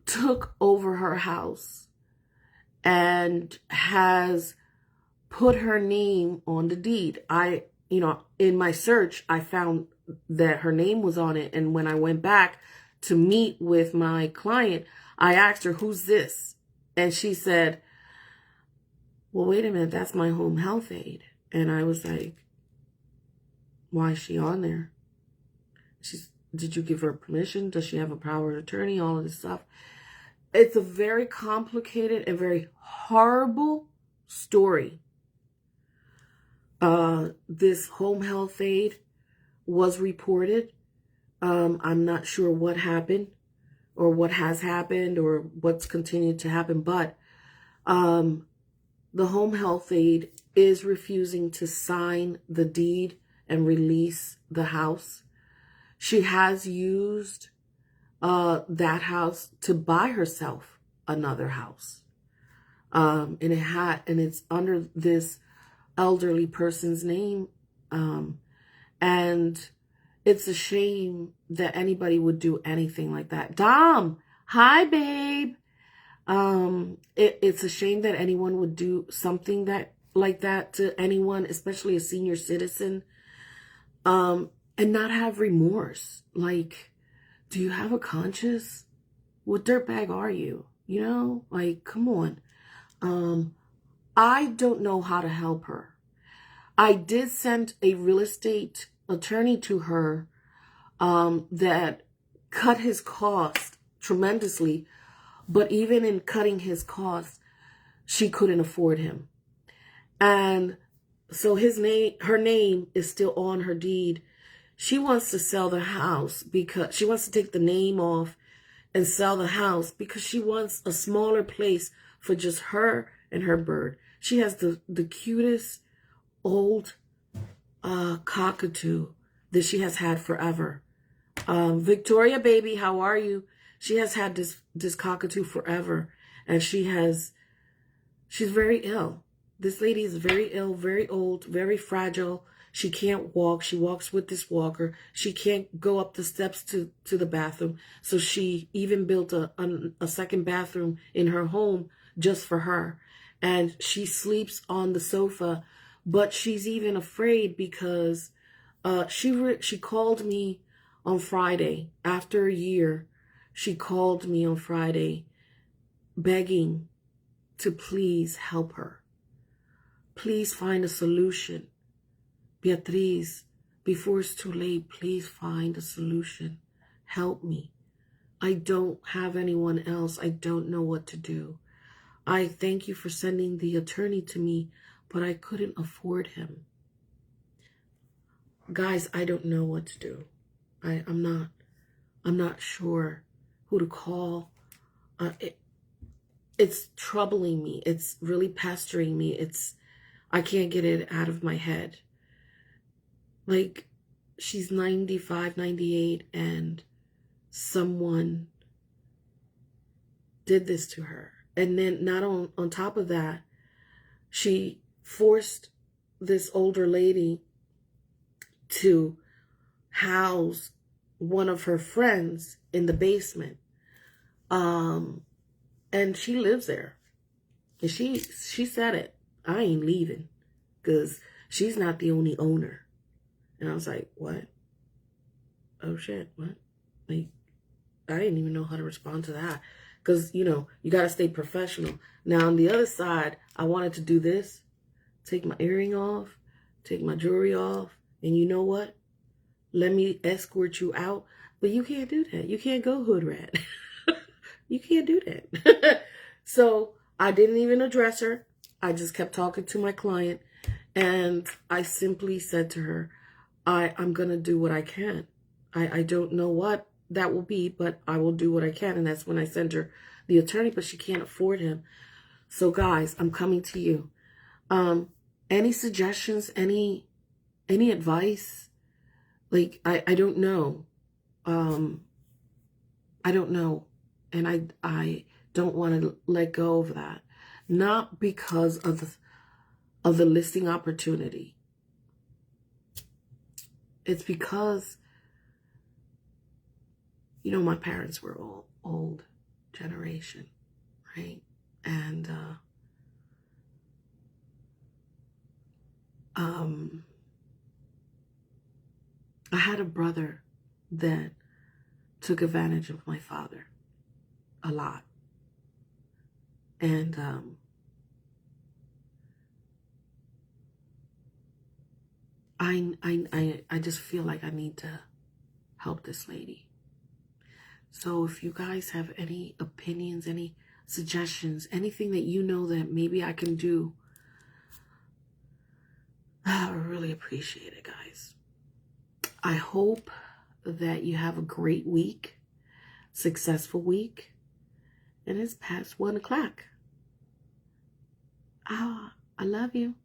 took over her house and has put her name on the deed. In my search, I found that her name was on it. And when I went back to meet with my client, I asked her, who's this? And she said, well, wait a minute, that's my home health aide. And I was like, why is she on there? Did you give her permission? Does she have a power of attorney? All of this stuff. It's a very complicated and very horrible story. This home health aide was reported. I'm not sure what happened or what has happened or what's continued to happen, but the home health aide is refusing to sign the deed and release the house. She has used that house to buy herself another house. And it's under this elderly person's name. And it's a shame that anybody would do anything like that. Dom, hi, babe. It's a shame that anyone would do something like that to anyone, especially a senior citizen, and not have remorse. Like, do you have a conscience? What dirtbag are you? You know, like, come on. I don't know how to help her. I did send a real estate attorney to her that cut his cost tremendously, but even in cutting his costs, she couldn't afford him. And so her name is still on her deed. She wants to sell the house because she wants to take the name off and sell the house because she wants a smaller place for just her and her bird. She has the cutest old cockatoo that she has had forever. Victoria, baby, how are you? She has had this cockatoo forever, and she's very ill. This lady is very ill, very old, very fragile. She can't walk. She walks with this walker. She can't go up the steps to the bathroom. So she even built a second bathroom in her home just for her. And she sleeps on the sofa, but she's even afraid because she called me on Friday. After a year, she called me on Friday begging to please help her. Please find a solution. Beatriz, before it's too late, please find a solution. Help me. I don't have anyone else. I don't know what to do. I thank you for sending the attorney to me, but I couldn't afford him. Guys, I don't know what to do. I'm not sure who to call. It's troubling me. It's really pestering me. I can't get it out of my head. Like, she's 95, 98, and someone did this to her. And then not on top of that, she forced this older lady to house one of her friends in the basement. And she lives there. And she said it. I ain't leaving because she's not the only owner. And I was like, what? Oh shit, what? Like, I didn't even know how to respond to that. Because, you got to stay professional. Now, on the other side, I wanted to do this. Take my earring off. Take my jewelry off. And you know what? Let me escort you out. But you can't do that. You can't go hood rat. You can't do that. So I didn't even address her. I just kept talking to my client. And I simply said to her, I'm going to do what I can. I don't know what that will be, but I will do what I can. And that's when I send her the attorney, but she can't afford him. So guys, I'm coming to you. Any suggestions, any advice? Like, I don't know. I don't know. And I don't want to let go of that. Not because of the listing opportunity. It's because, you know, my parents were old generation, right? And I had a brother that took advantage of my father a lot. And I just feel like I need to help this lady. So if you guys have any opinions, any suggestions, anything that you know that maybe I can do, I really appreciate it, guys. I hope that you have a great week, successful week, and it's past 1 o'clock. I love you.